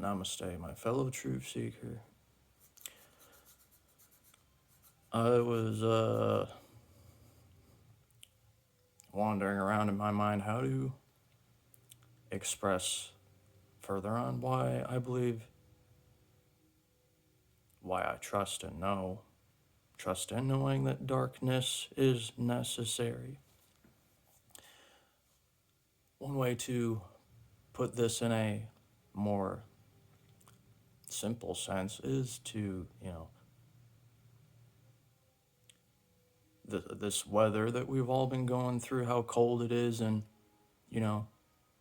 Namaste, my fellow truth seeker. I was wandering around in my mind how to express further on why I believe, why I trust and know, trust in knowing that darkness is necessary. One way to put this in a more simple sense is to, this weather that we've all been going through, how cold it is, and,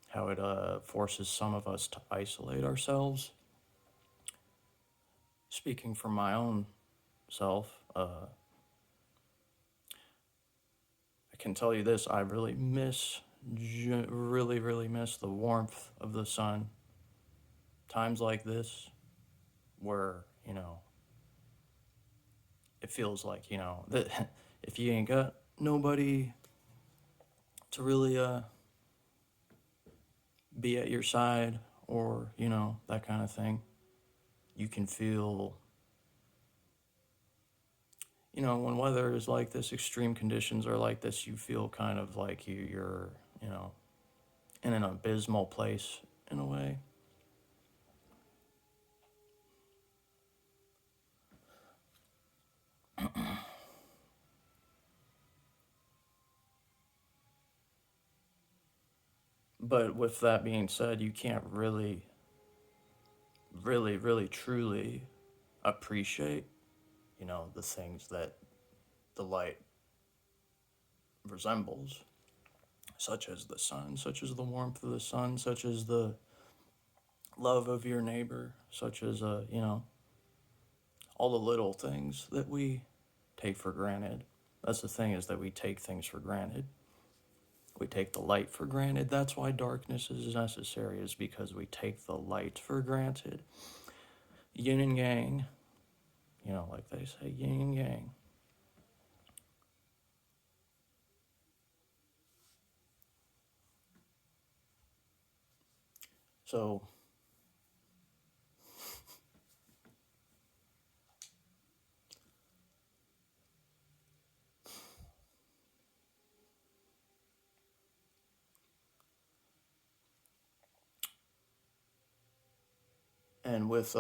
how it forces some of us to isolate ourselves. Speaking from my own self, I can tell you this: I really really miss the warmth of the sun. Times like this, where it feels like that if you ain't got nobody to really be at your side, or that kind of thing, you can feel. When weather is like this, extreme conditions are like this, you feel kind of like you're, in an abysmal place in a way. But with that being said, you can't really, truly appreciate, the things that the light resembles, such as the sun, such as the warmth of the sun, such as the love of your neighbor, such as, all the little things that we take for granted. That's the thing, is that we take things for granted. We take the light for granted. That's why darkness is necessary, is because we take the light for granted. Yin and yang, like they say, yin and yang. So, and with,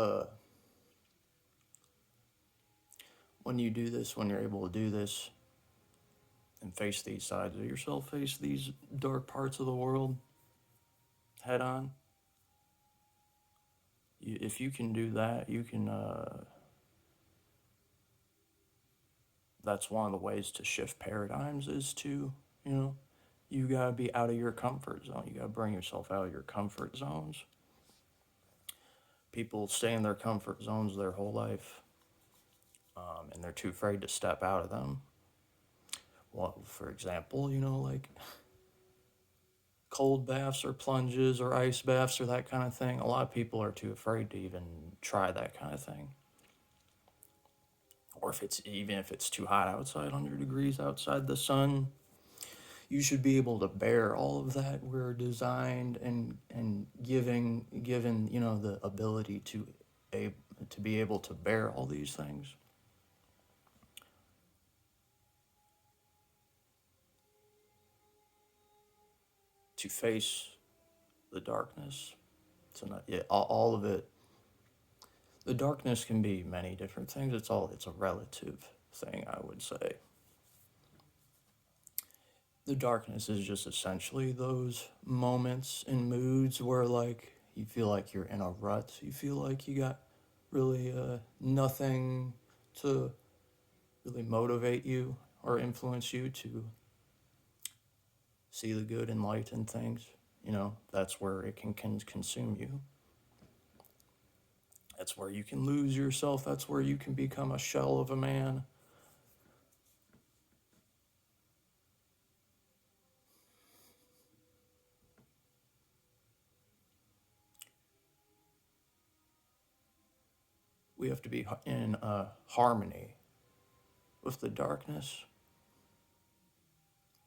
when you do this, when you're able to do this and face these sides of yourself, face these dark parts of the world head on, if you can do that, you can, that's one of the ways to shift paradigms, is to, you gotta be out of your comfort zone. You gotta bring yourself out of your comfort zones. People stay in their comfort zones their whole life, and they're too afraid to step out of them. Well, for example, like cold baths or plunges or ice baths or that kind of thing. A lot of people are too afraid to even try that kind of thing. Or if it's too hot outside, 100 degrees outside the sun, you should be able to bear all of that. We're designed and given the ability to be able to bear all these things. To face the darkness. To not, yeah, all of it. The darkness can be many different things. It's a relative thing, I would say. The darkness is just essentially those moments and moods where, like, you feel like you're in a rut. You feel like you got really nothing to really motivate you or influence you to see the good and light in things. That's where it can consume you. That's where you can lose yourself. That's where you can become a shell of a man. We have to be in harmony with the darkness,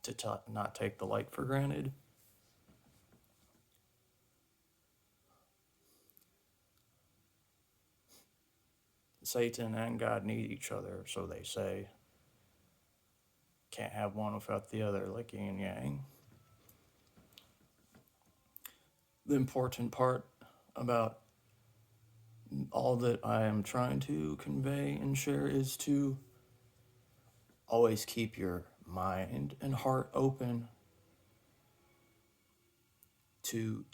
to not take the light for granted. Satan and God need each other, so they say. Can't have one without the other, like yin and yang. The important part about all that I am trying to convey and share is to always keep your mind and heart open to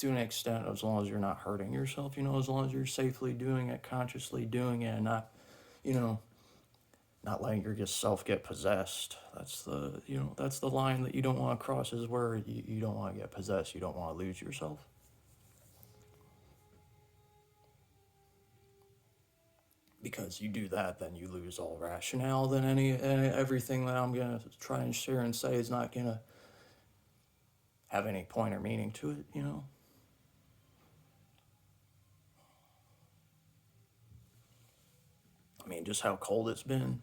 an extent, as long as you're not hurting yourself, as long as you're safely doing it, consciously doing it, and not, you know, not letting yourself get possessed. That's the line that you don't want to cross, is where you don't want to get possessed. You don't want to lose yourself. Because you do that, then you lose all rationale. Then everything that I'm gonna try and share and say is not gonna have any point or meaning to it. I mean, just how cold it's been.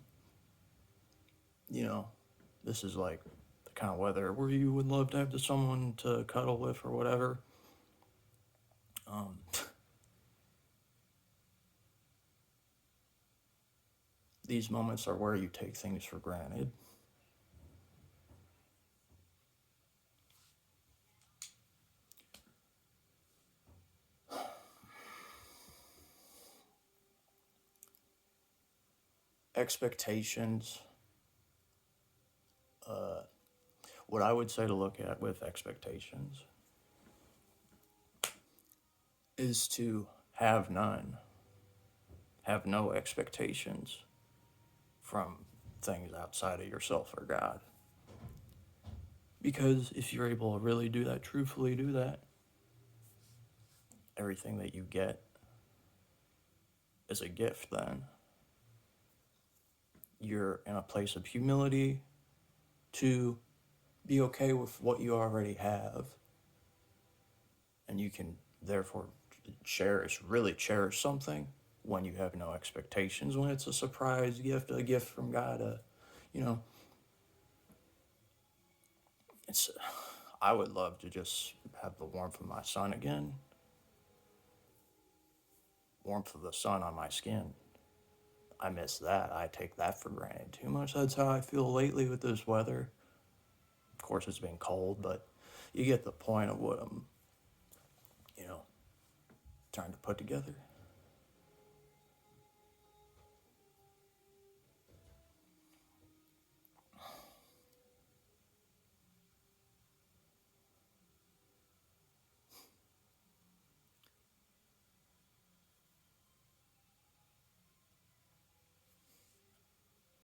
This is like the kind of weather where you would love to have someone to cuddle with or whatever. These moments are where you take things for granted. Expectations. What I would say to look at with expectations is to have none. Have no expectations from things outside of yourself or God. Because if you're able to really do that, truthfully do that, everything that you get is a gift then. You're in a place of humility to be okay with what you already have. And you can therefore really cherish something when you have no expectations, when it's a surprise gift, a gift from God. I would love to just have the warmth of my sun again. Warmth of the sun on my skin. I miss that. I take that for granted too much. That's how I feel lately with this weather. Of course, it's been cold, but you get the point of what I'm, trying to put together.